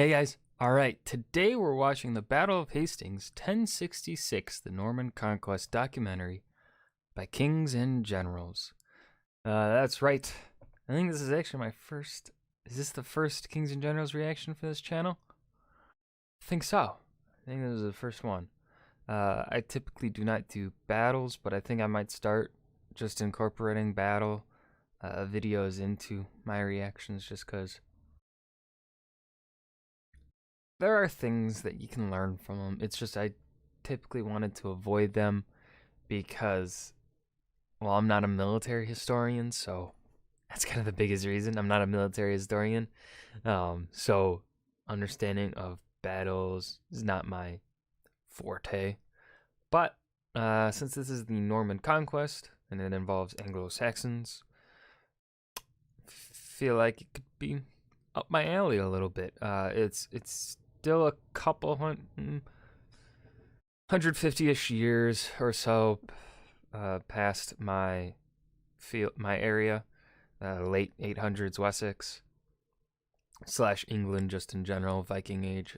Hey guys, alright, today we're watching the Battle of Hastings 1066, the Norman Conquest documentary by Kings and Generals. That's right, I think this is actually my first, is this the first Kings and Generals reaction for this channel? I think so, I think this is the first one. I typically do not do battles, but I think I might start just incorporating battle videos into my reactions just because there are things that you can learn from them. It's just I typically wanted to avoid them because, well, I'm not a military historian, so that's kind of the biggest reason. I'm not a military historian. So understanding of battles is not my forte. But since this is the Norman Conquest and it involves Anglo-Saxons, I feel like it could be up my alley a little bit. It's still a couple 150-ish years or so past my area, late 800s Wessex / England, just in general, Viking Age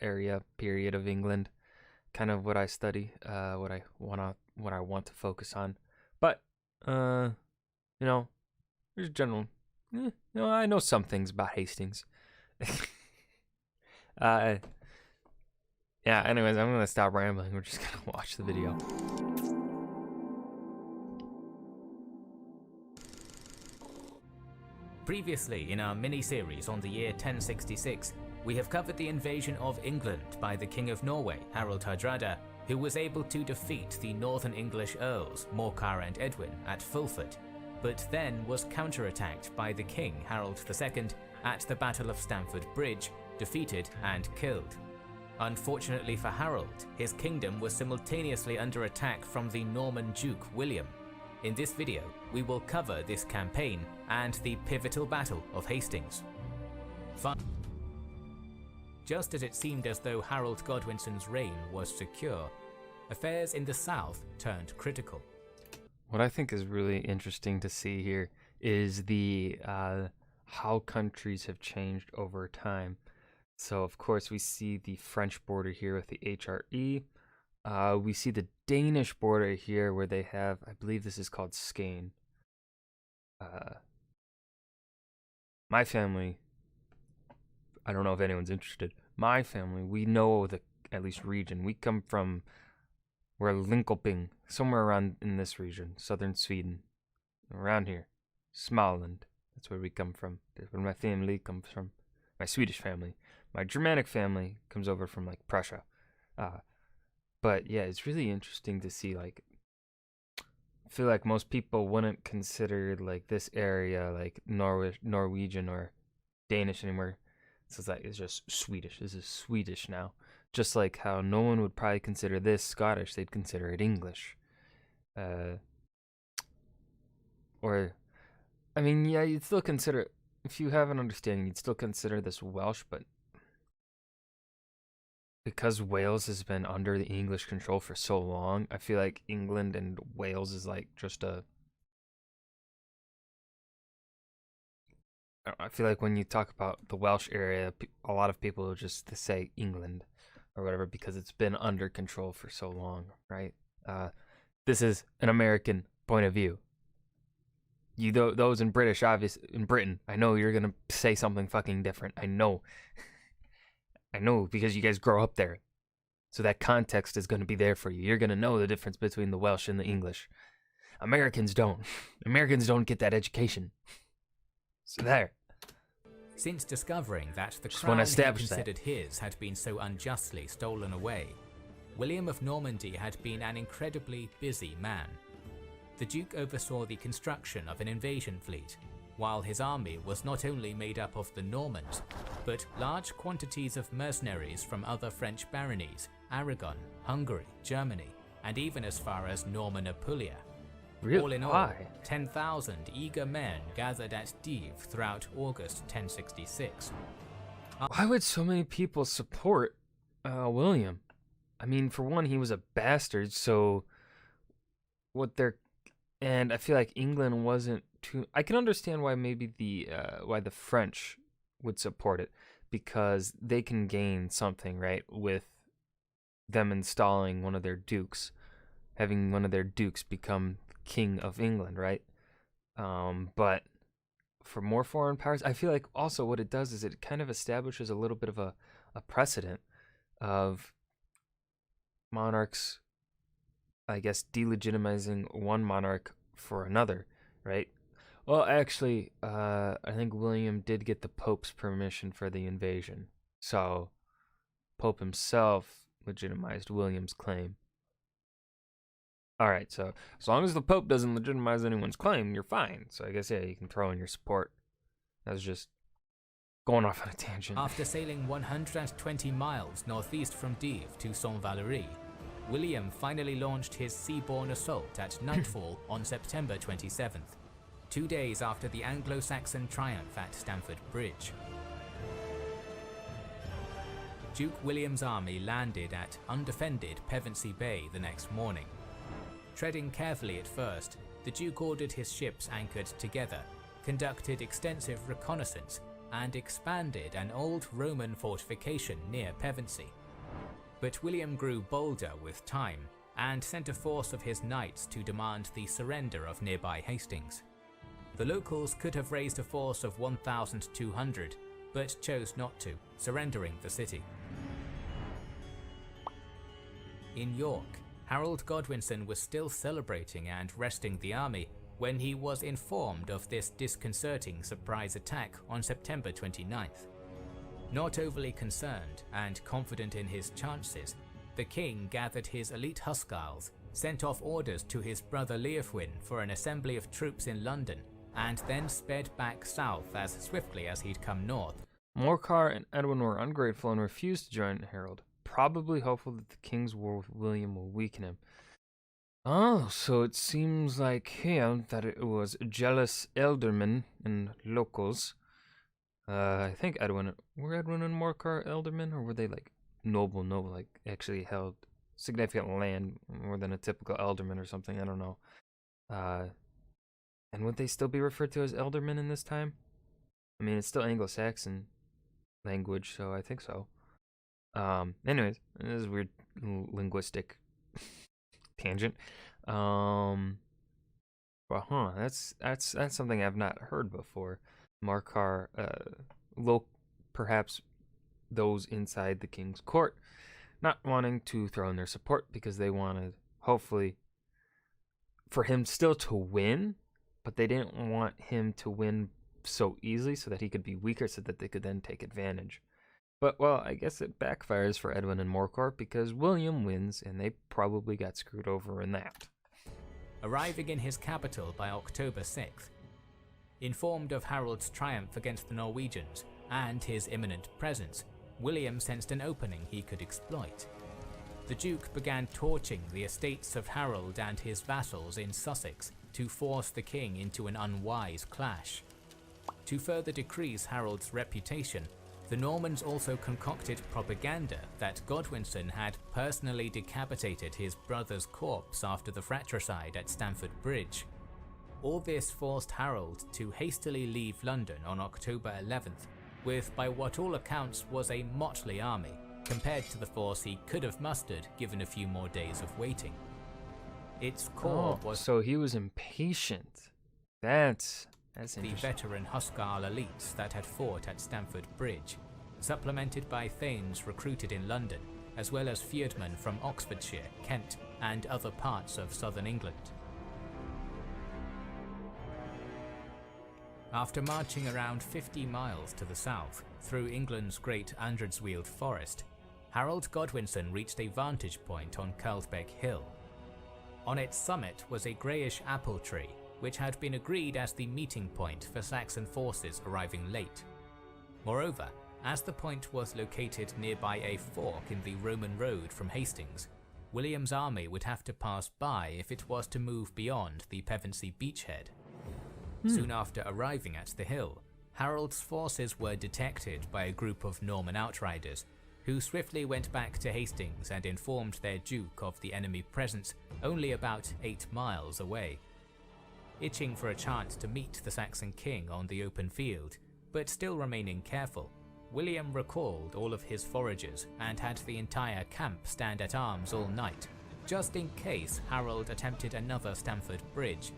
area period of England, kind of what I study, what I want to focus on. But you know, there's general. I know some things about Hastings. Yeah, anyways, I'm gonna stop rambling. We're just gonna watch the video. Previously in our mini-series on the year 1066, we have covered the invasion of England by the King of Norway, Harald Hardrada, who was able to defeat the northern English earls, Morcar and Edwin, at Fulford, but then was counterattacked by the King Harold II at the Battle of Stamford Bridge, defeated and killed. Unfortunately for Harold, his kingdom was simultaneously under attack from the Norman Duke William. In this video, we will cover this campaign and the pivotal Battle of Hastings. Just as it seemed as though Harold Godwinson's reign was secure, affairs in the south turned critical. What I think is really interesting to see here is the how countries have changed over time. So, of course, we see the French border here with the HRE. We see the Danish border here where they have, I believe this is called Skane. My family, I don't know if anyone's interested. My family, we know the at least region. We come from, we're Linköping, somewhere around in this region, southern Sweden, around here, Småland. That's where we come from. That's where my family comes from. My Swedish family. My Germanic family comes over from like Prussia. But yeah, it's really interesting to see, like, I feel like most people wouldn't consider like this area like Norwegian or Danish anymore. So it's like, it's just Swedish. This is Swedish now. Just like how no one would probably consider this Scottish, they'd consider it English. Or, I mean, yeah, you'd still consider, if you have an understanding, you'd still consider this Welsh, but because Wales has been under the English control for so long, I feel like England and Wales is like just I feel like when you talk about the Welsh area, a lot of people will just say England or whatever because it's been under control for so long, right? This is an American point of view. Those in Britain, I know you're gonna say something fucking different. I know. I know, because you guys grow up there. So that context is going to be there for you. You're going to know the difference between the Welsh and the English. Americans don't. Americans don't get that education. So there. Since discovering that the crown he considered his had been so unjustly stolen away, William of Normandy had been an incredibly busy man. The Duke oversaw the construction of an invasion fleet, while his army was not only made up of the Normans, but large quantities of mercenaries from other French baronies, Aragon, Hungary, Germany, and even as far as Norman Apulia. Really? All in all, 10,000 eager men gathered at Dives throughout August 1066. Why would so many people support William? I mean, for one, he was a bastard, so and I feel like England wasn't too. I can understand why maybe why the French would support it, because they can gain something, right, with them installing one of their dukes, having one of their dukes become king of England, right? But for more foreign powers, I feel like also what it does is it kind of establishes a little bit of a precedent of monarchs, I guess, delegitimizing one monarch for another, right? Well, actually, I think William did get the Pope's permission for the invasion, so Pope himself legitimized William's claim. All right, so as long as the Pope doesn't legitimize anyone's claim, you're fine. So I guess, yeah, you can throw in your support. That was just going off on a tangent. After sailing 120 miles northeast from Dives to Saint-Valery, William finally launched his seaborne assault at nightfall on September 27th, 2 days after the Anglo-Saxon triumph at Stamford Bridge. Duke William's army landed at undefended Pevensey Bay the next morning. Treading carefully at first, the Duke ordered his ships anchored together, conducted extensive reconnaissance, and expanded an old Roman fortification near Pevensey. But William grew bolder with time and sent a force of his knights to demand the surrender of nearby Hastings. The locals could have raised a force of 1,200, but chose not to, surrendering the city. In York, Harold Godwinson was still celebrating and resting the army when he was informed of this disconcerting surprise attack on September 29th. Not overly concerned and confident in his chances, the king gathered his elite huscarls, sent off orders to his brother Leofwin for an assembly of troops in London, and then sped back south as swiftly as he'd come north. Morcar and Edwin were ungrateful and refused to join Harold, probably hopeful that the king's war with William will weaken him. Oh, so it seems like here that it was jealous ealdormen and locals. I think Edwin and Morcar ealdormen, or were they like noble, like actually held significant land more than a typical ealdorman or something? I don't know. And would they still be referred to as ealdormen in this time? I mean, it's still Anglo-Saxon language, so I think so. Anyways, this is a weird linguistic tangent. But that's something I've not heard before. Morcar, perhaps those inside the king's court, not wanting to throw in their support because they wanted, hopefully, for him still to win, but they didn't want him to win so easily so that he could be weaker so that they could then take advantage. But, well, I guess it backfires for Edwin and Morcar because William wins and they probably got screwed over in that. Arriving in his capital by October 6th, informed of Harold's triumph against the Norwegians and his imminent presence, William sensed an opening he could exploit. The Duke began torching the estates of Harold and his vassals in Sussex to force the king into an unwise clash. To further decrease Harold's reputation, the Normans also concocted propaganda that Godwinson had personally decapitated his brother's corpse after the fratricide at Stamford Bridge. All this forced Harold to hastily leave London on October 11th, with by what all accounts was a motley army, compared to the force he could have mustered given a few more days of waiting. Its core was so he was impatient. That's the interesting. veteran Huscarl elites that had fought at Stamford Bridge, supplemented by thanes recruited in London, as well as feudmen from Oxfordshire, Kent, and other parts of southern England. After marching around 50 miles to the south, through England's great Andredsweald forest, Harold Godwinson reached a vantage point on Carlsbeck Hill. On its summit was a greyish apple tree, which had been agreed as the meeting point for Saxon forces arriving late. Moreover, as the point was located nearby a fork in the Roman road from Hastings, William's army would have to pass by if it was to move beyond the Pevensey beachhead. Soon after arriving at the hill, Harold's forces were detected by a group of Norman outriders, who swiftly went back to Hastings and informed their duke of the enemy presence only about 8 miles away. Itching for a chance to meet the Saxon king on the open field, but still remaining careful, William recalled all of his foragers and had the entire camp stand at arms all night, just in case Harold attempted another Stamford Bridge,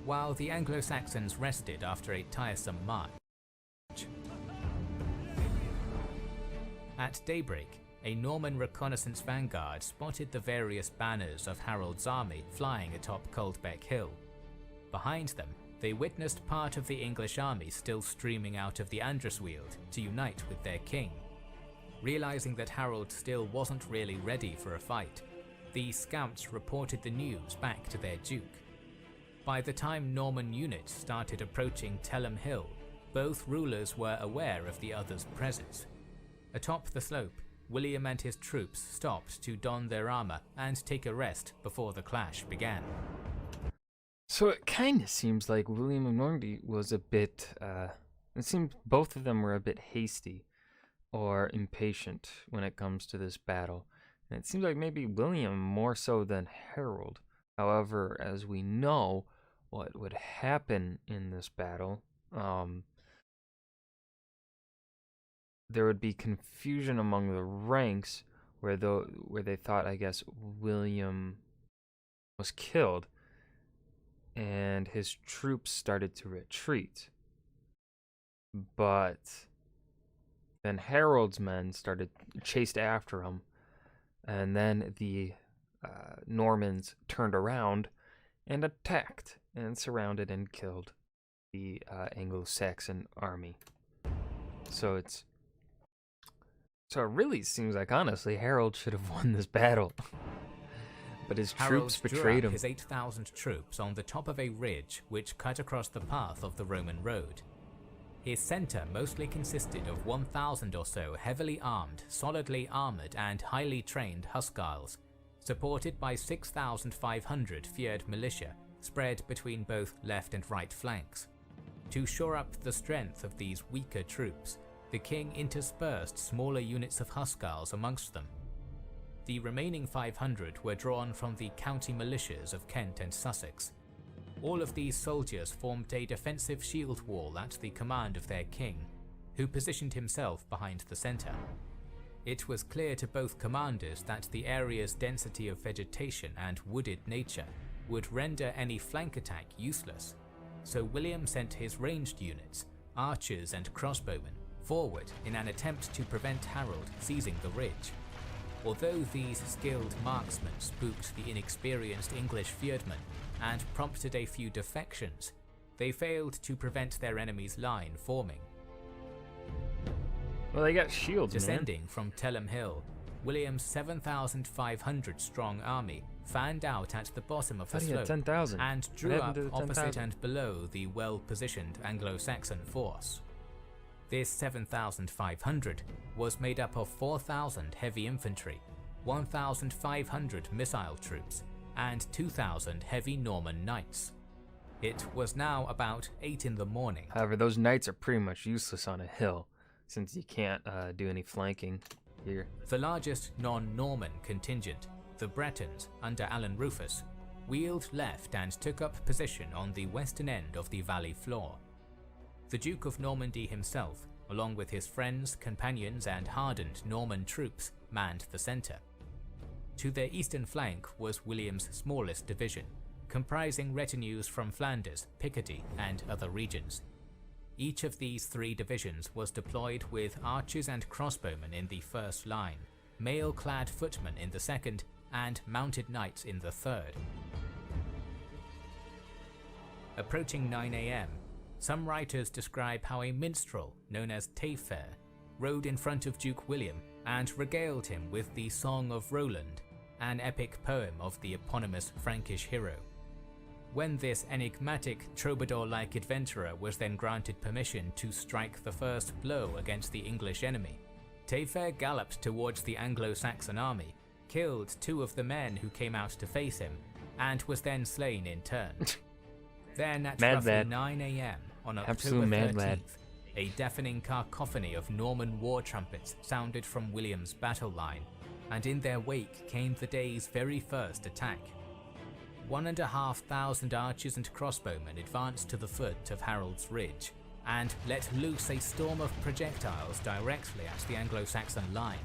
while the Anglo-Saxons rested after a tiresome march. At daybreak, a Norman reconnaissance vanguard spotted the various banners of Harold's army flying atop Coldbeck Hill. Behind them, they witnessed part of the English army still streaming out of the Androsweald to unite with their king. Realizing that Harold still wasn't really ready for a fight, the scouts reported the news back to their duke. By the time Norman units started approaching Telham Hill, both rulers were aware of the other's presence. Atop the slope, William and his troops stopped to don their armor and take a rest before the clash began. So it kind of seems like William of Normandy was a bit, it seems both of them were a bit hasty or impatient when it comes to this battle. And it seems like maybe William more so than Harold. However, as we know, what would happen in this battle, there would be confusion among the ranks where they thought, I guess, William was killed, and his troops started to retreat. But then Harold's men chased after him, and then the Normans turned around and attacked and surrounded and killed the Anglo-Saxon army. So it really seems like, honestly, Harold should have won this battle. But his troops betrayed him. His 8,000 troops on the top of a ridge which cut across the path of the Roman road. His centre mostly consisted of 1,000 or so heavily armed, solidly armoured and highly trained Huscarls, supported by 6,500 Feigned militia spread between both left and right flanks. To shore up the strength of these weaker troops, the king interspersed smaller units of Huscarls amongst them. The remaining 500 were drawn from the county militias of Kent and Sussex. All of these soldiers formed a defensive shield wall at the command of their king, who positioned himself behind the centre. It was clear to both commanders that the area's density of vegetation and wooded nature would render any flank attack useless, so William sent his ranged units, archers and crossbowmen, forward in an attempt to prevent Harold seizing the ridge. Although these skilled marksmen spooked the inexperienced English Feignedmen and prompted a few defections, they failed to prevent their enemy's line forming. Well, they got shields, Descending from Telham Hill, William's 7,500 strong army fanned out at the bottom of the slope and drew up opposite and below the well-positioned Anglo-Saxon force. This 7,500 was made up of 4,000 heavy infantry, 1,500 missile troops, and 2,000 heavy Norman knights. It was now about 8 in the morning. However, those knights are pretty much useless on a hill, since you can't do any flanking here. The largest non-Norman contingent, the Bretons under Alan Rufus, wheeled left and took up position on the western end of the valley floor. The Duke of Normandy himself, along with his friends, companions and hardened Norman troops, manned the centre. To their eastern flank was William's smallest division, comprising retinues from Flanders, Picardy and other regions. Each of these 3 divisions was deployed with archers and crossbowmen in the first line, mail-clad footmen in the second, and mounted knights in the third. Approaching 9 AM, some writers describe how a minstrel known as Taillefer rode in front of Duke William and regaled him with the Song of Roland, an epic poem of the eponymous Frankish hero. When this enigmatic troubadour-like adventurer was then granted permission to strike the first blow against the English enemy, Taillefer galloped towards the Anglo-Saxon army, killed 2 of the men who came out to face him, and was then slain in turn. Then at roughly 9 AM on October 13th, a deafening cacophony of Norman war trumpets sounded from William's battle line, and in their wake came the day's very first attack. 1,500 archers and crossbowmen advanced to the foot of Harold's Ridge, and let loose a storm of projectiles directly at the Anglo-Saxon line.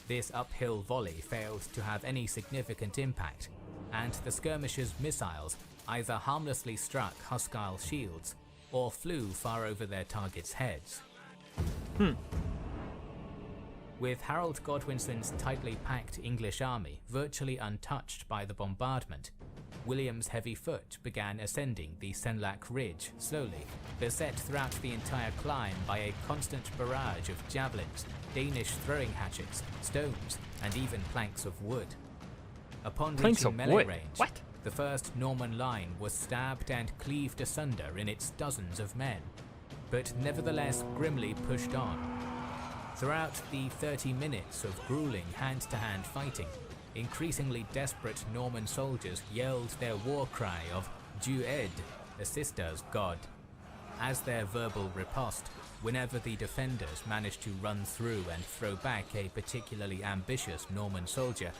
This uphill volley failed to have any significant impact, and the skirmishers' missiles either harmlessly struck Huscarl shields or flew far over their targets' heads. With Harold Godwinson's tightly packed English army virtually untouched by the bombardment, William's heavy foot began ascending the Senlac Ridge slowly, beset throughout the entire climb by a constant barrage of javelins, Danish throwing hatchets, stones, and even planks of wood. Upon reaching melee range, the first Norman line was stabbed and cleaved asunder in its dozens of men, but nevertheless grimly pushed on. Throughout the 30 minutes of grueling hand-to-hand fighting, increasingly desperate Norman soldiers yelled their war cry of Dieu aide, assist us, God, as their verbal riposte whenever the defenders managed to run through and throw back a particularly ambitious Norman soldier.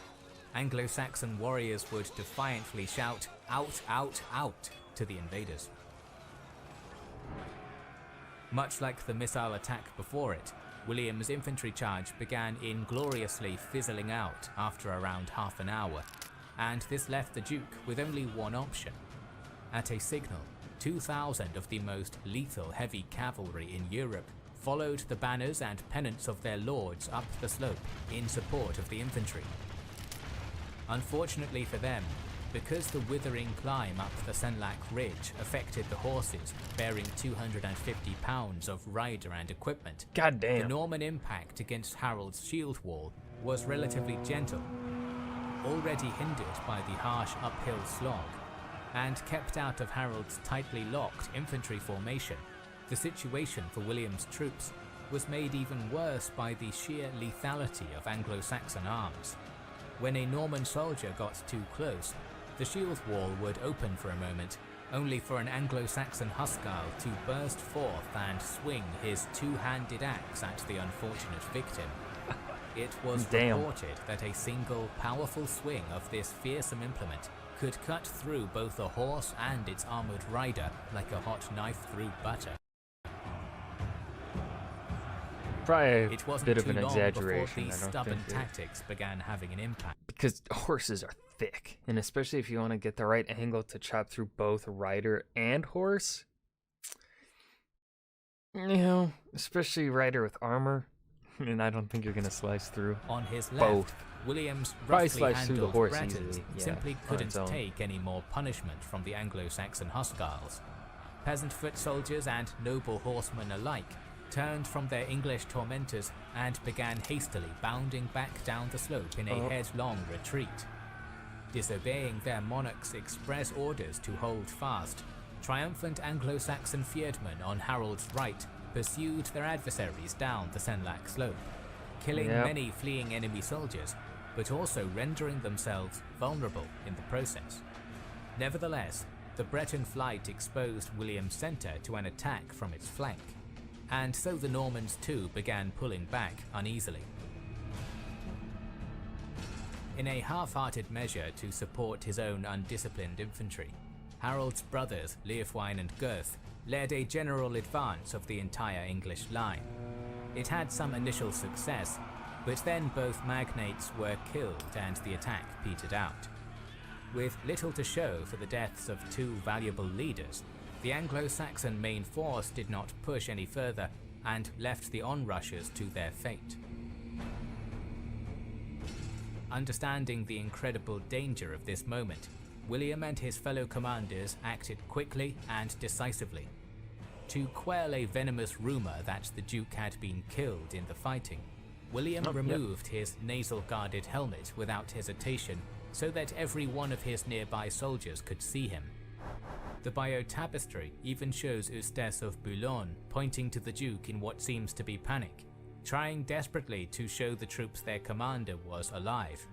Anglo-Saxon warriors would defiantly shout, "Out, out, out," to the invaders. Much like the missile attack before it, William's infantry charge began ingloriously fizzling out after around half an hour, and this left the Duke with only one option. At a signal, 2,000 of the most lethal heavy cavalry in Europe followed the banners and pennants of their lords up the slope in support of the infantry. Unfortunately for them, because the withering climb up the Senlac Ridge affected the horses bearing 250 pounds of rider and equipment, Goddamn. the Norman impact against Harold's shield wall was relatively gentle, already hindered by the harsh uphill slog, and kept out of Harold's tightly locked infantry formation. The situation for William's troops was made even worse by the sheer lethality of Anglo-Saxon arms. When a Norman soldier got too close, the shield wall would open for a moment, only for an Anglo-Saxon Huscarl to burst forth and swing his two-handed axe at the unfortunate victim. It was reported that a single, powerful swing of this fearsome implement could cut through both a horse and its armoured rider like a hot knife through butter. Probably It wasn't bit of too an long exaggeration. before these stubborn tactics began having an impact. Because horses are thick, and especially if you want to get the right angle to chop through both rider and horse, you know, especially rider with armor, and I don't think you're gonna slice through. On his left, both. William's Probably roughly slice through the handled horse Bretons easily, yeah, simply on couldn't its own. take any more punishment from the Anglo-Saxon Huscarls. Peasant foot soldiers and noble horsemen alike turned from their English tormentors and began hastily bounding back down the slope in a headlong retreat. Disobeying their monarch's express orders to hold fast, triumphant Anglo-Saxon fieldmen on Harold's right pursued their adversaries down the Senlac slope, killing many fleeing enemy soldiers, but also rendering themselves vulnerable in the process. Nevertheless, the Breton flight exposed William's centre to an attack from its flank, and so the Normans too began pulling back uneasily. In a half-hearted measure to support his own undisciplined infantry, Harold's brothers Leofwine and Gurth led a general advance of the entire English line. It had some initial success, but then both magnates were killed and the attack petered out. With little to show for the deaths of two valuable leaders, the Anglo-Saxon main force did not push any further and left the onrushers to their fate. Understanding the incredible danger of this moment, William and his fellow commanders acted quickly and decisively. To quell a venomous rumour that the Duke had been killed in the fighting, William removed his nasal-guarded helmet without hesitation so that every one of his nearby soldiers could see him. The Bayeux tapestry even shows Eustace of Boulogne pointing to the Duke in what seems to be panic, trying desperately to show the troops their commander was alive.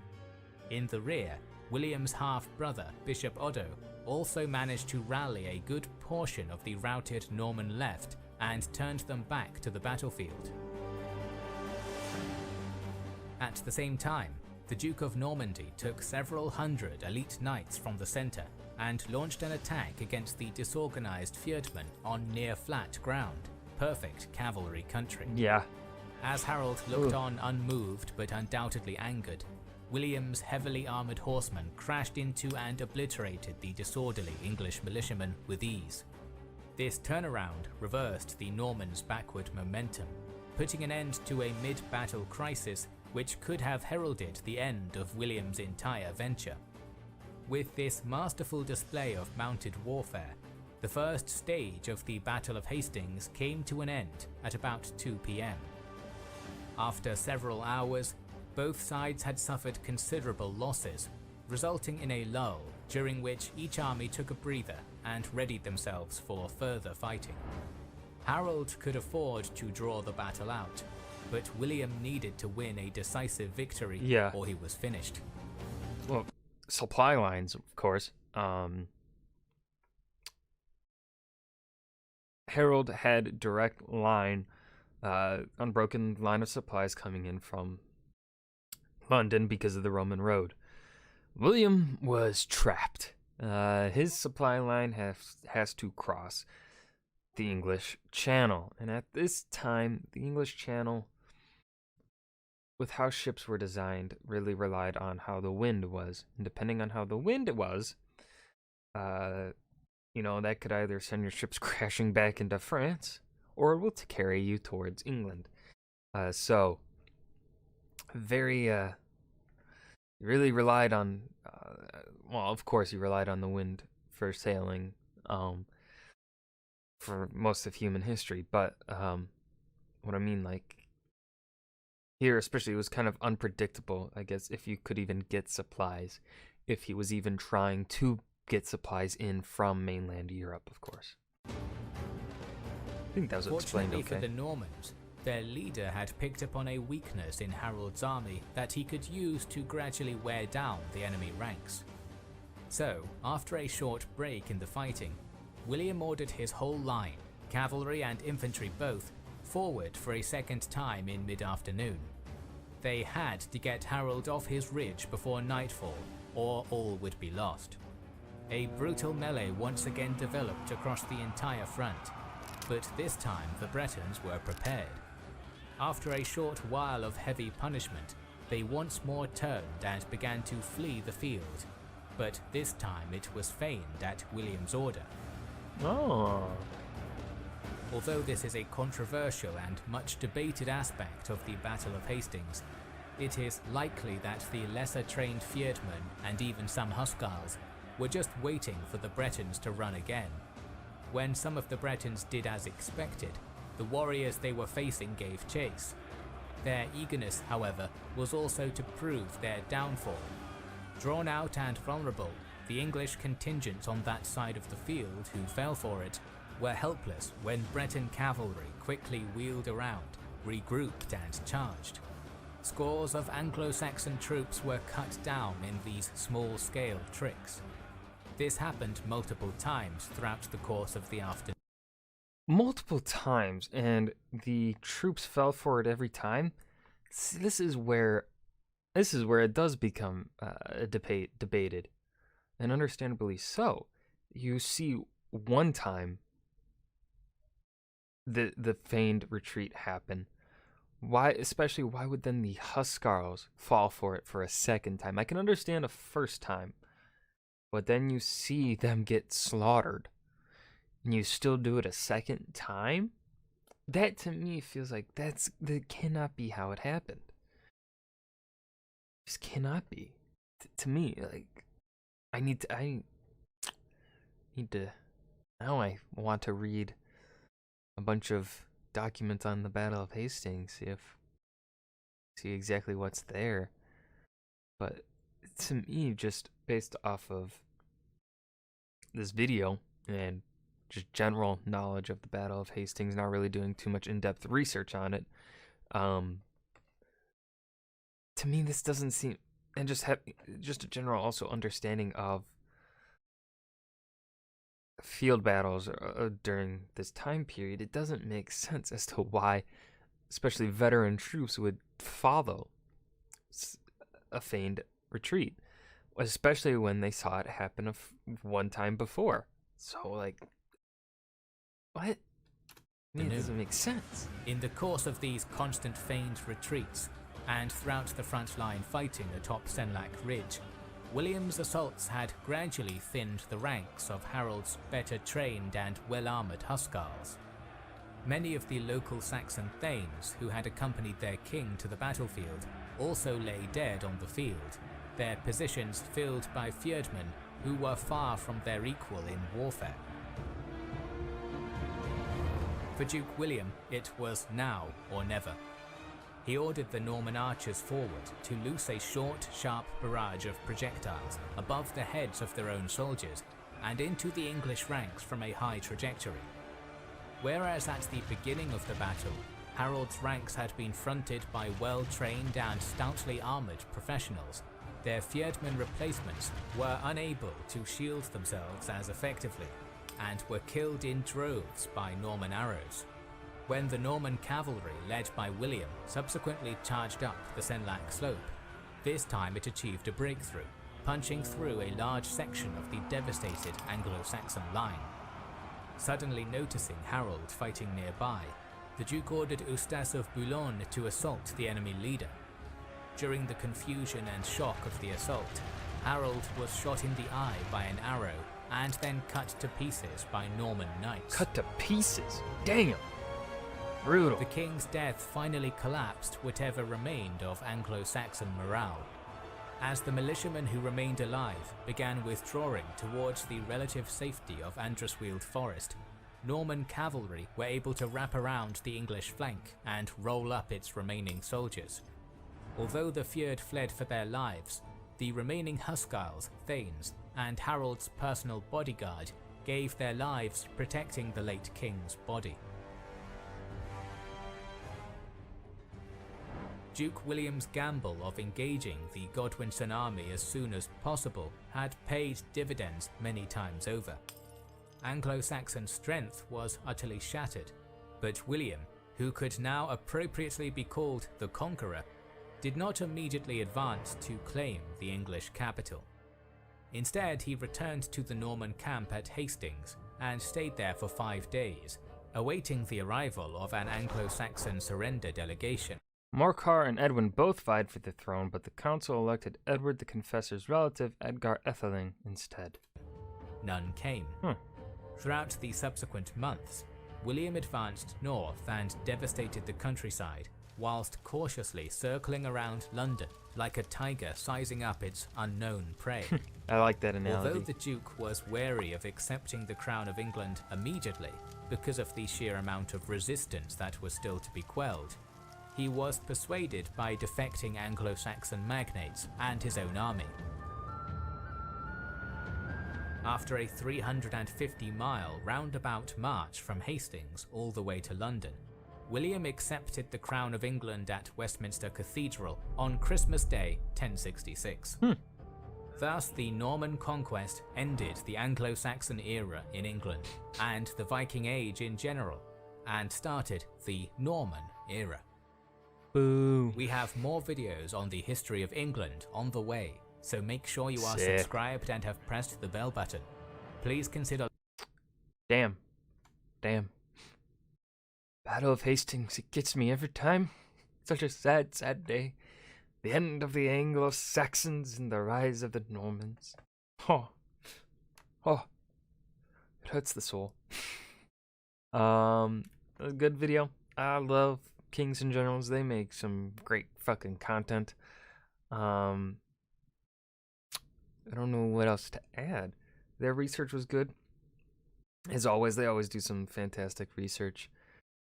In the rear, William's half-brother, Bishop Odo, also managed to rally a good portion of the routed Norman left and turned them back to the battlefield. At the same time, the Duke of Normandy took several hundred elite knights from the centre and launched an attack against the disorganized Feigned on near flat ground, perfect cavalry country. Yeah. As Harold looked on unmoved but undoubtedly angered, William's heavily armoured horsemen crashed into and obliterated the disorderly English militiamen with ease. This turnaround reversed the Normans' backward momentum, putting an end to a mid-battle crisis which could have heralded the end of William's entire venture. With this masterful display of mounted warfare, the first stage of the Battle of Hastings came to an end at about 2 p.m. After several hours, both sides had suffered considerable losses, resulting in a lull during which each army took a breather and readied themselves for further fighting. Harold could afford to draw the battle out, but William needed to win a decisive victory or he was finished. Well, supply lines, of course. Harold had direct line, unbroken line of supplies coming in from London because of the Roman road. William was trapped. His supply line has to cross the English Channel, and at this time, the English Channel, with how ships were designed, really relied on how the wind was. And depending on how the wind was, that could either send your ships crashing back into France, or it will carry you towards England. So, very, really relied on, of course, he relied on the wind for sailing, for most of human history. But, what I mean, like, here especially, it was kind of unpredictable, I guess, if you could even get supplies, if he was even trying to get supplies in from mainland Europe, of course. I think that was explained okay. Fortunately for the Normans, their leader had picked up on a weakness in Harold's army that he could use to gradually wear down the enemy ranks. So, after a short break in the fighting, William ordered his whole line, cavalry and infantry both, forward for a second time in mid-afternoon. They had to get Harold off his ridge before nightfall, or all would be lost. A brutal melee once again developed across the entire front, but this time the Bretons were prepared. After a short while of heavy punishment, they once more turned and began to flee the field, but this time it was feigned at William's order. Oh. Although this is a controversial and much debated aspect of the Battle of Hastings, it is likely that the lesser trained Feirdmen and even some Huscarls were just waiting for the Bretons to run again. When some of the Bretons did as expected, the warriors they were facing gave chase. Their eagerness, however, was also to prove their downfall. Drawn out and vulnerable, the English contingents on that side of the field who fell for it were helpless when Breton cavalry quickly wheeled around, regrouped and charged. Scores of Anglo-Saxon troops were cut down in these small-scale tricks. This happened multiple times throughout the course of the afternoon. Multiple times, and the troops fell for it every time. This is where it does become debated, and understandably so. You see one time the feigned retreat happen. Why would then the Huscarls fall for it for a second time? I can understand a first time, but then you see them get slaughtered, and you still do it a second time? That to me feels like that cannot be how it happened. Just cannot be. To me, like, I need to now I want to read a bunch of documents on the Battle of Hastings, see exactly what's there. But to me, just based off of this video and just general knowledge of the Battle of Hastings, not really doing too much in-depth research on it, to me this doesn't seem, and just a general also understanding of field battles during this time period, it doesn't make sense as to why especially veteran troops would follow a feigned retreat. especially when they saw it happen one time before. So, like, what? I mean, it doesn't make sense. In the course of these constant feigned retreats, and throughout the front-line fighting atop Senlac Ridge, William's assaults had gradually thinned the ranks of Harold's better trained and well-armoured Huscarls. Many of the local Saxon thanes who had accompanied their king to the battlefield also lay dead on the field, their positions filled by Feirdmen who were far from their equal in warfare. For Duke William, it was now or never. He ordered the Norman archers forward to loose a short, sharp barrage of projectiles above the heads of their own soldiers and into the English ranks from a high trajectory. Whereas at the beginning of the battle, Harold's ranks had been fronted by well-trained and stoutly armoured professionals, their Feirdman replacements were unable to shield themselves as effectively, and were killed in droves by Norman arrows. When the Norman cavalry led by William subsequently charged up the Senlac slope, this time it achieved a breakthrough, punching through a large section of the devastated Anglo-Saxon line. Suddenly noticing Harold fighting nearby, the Duke ordered Eustace of Boulogne to assault the enemy leader. During the confusion and shock of the assault, Harold was shot in the eye by an arrow and then cut to pieces by Norman knights. Cut to pieces? Damn! Brutal. The king's death finally collapsed whatever remained of Anglo-Saxon morale. As the militiamen who remained alive began withdrawing towards the relative safety of Androsweald Forest, Norman cavalry were able to wrap around the English flank and roll up its remaining soldiers. Although the Fyrd fled for their lives, the remaining Huscarls, Thanes, and Harold's personal bodyguard gave their lives protecting the late king's body. Duke William's gamble of engaging the Godwinson army as soon as possible had paid dividends many times over. Anglo-Saxon strength was utterly shattered, but William, who could now appropriately be called the Conqueror, did not immediately advance to claim the English capital. Instead, he returned to the Norman camp at Hastings and stayed there for 5 days, awaiting the arrival of an Anglo-Saxon surrender delegation. Morcar and Edwin both vied for the throne, but the council elected Edward the Confessor's relative, Edgar Atheling, instead. None came. Throughout the subsequent months, William advanced north and devastated the countryside, whilst cautiously circling around London like a tiger sizing up its unknown prey. I like that analogy. Although the Duke was wary of accepting the crown of England immediately because of the sheer amount of resistance that was still to be quelled, he was persuaded by defecting Anglo-Saxon magnates and his own army. After a 350-mile roundabout march from Hastings all the way to London, William accepted the crown of England at Westminster Cathedral on Christmas Day 1066. Thus, the Norman conquest ended the Anglo-Saxon era in England and the Viking Age in general, and started the Norman era. Boo. We have more videos on the history of England on the way, so make sure you are Sick. subscribed and have pressed the bell button. Please consider... Damn. Battle of Hastings, it gets me every time. Such a sad, sad day. The end of the Anglo-Saxons and the rise of the Normans. Oh. It hurts the soul. A good video. I love kings and generals. They make some great fucking content. I don't know what else to add. Their research was good. As always, they always do some fantastic research.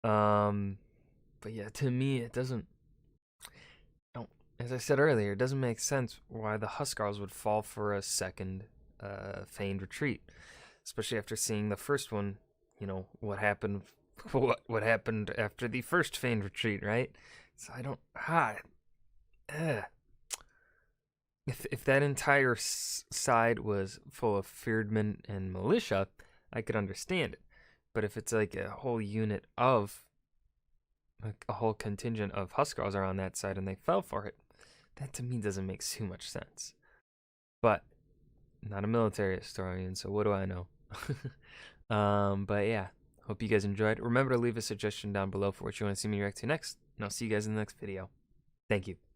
But yeah, to me, it doesn't, as I said earlier, it doesn't make sense why the Huscarls would fall for a second feigned retreat, especially after seeing the first one. You know what happened after the first feigned retreat, right? So I don't. If that entire side was full of Feirdmen and militia, I could understand it. But if it's like a whole unit of, like a whole contingent of Huscarls are on that side and they fell for it, that to me doesn't make too much sense. but not a military historian, so what do I know? But yeah, hope you guys enjoyed. Remember to leave a suggestion down below for what you want to see me react to next, and I'll see you guys in the next video. Thank you.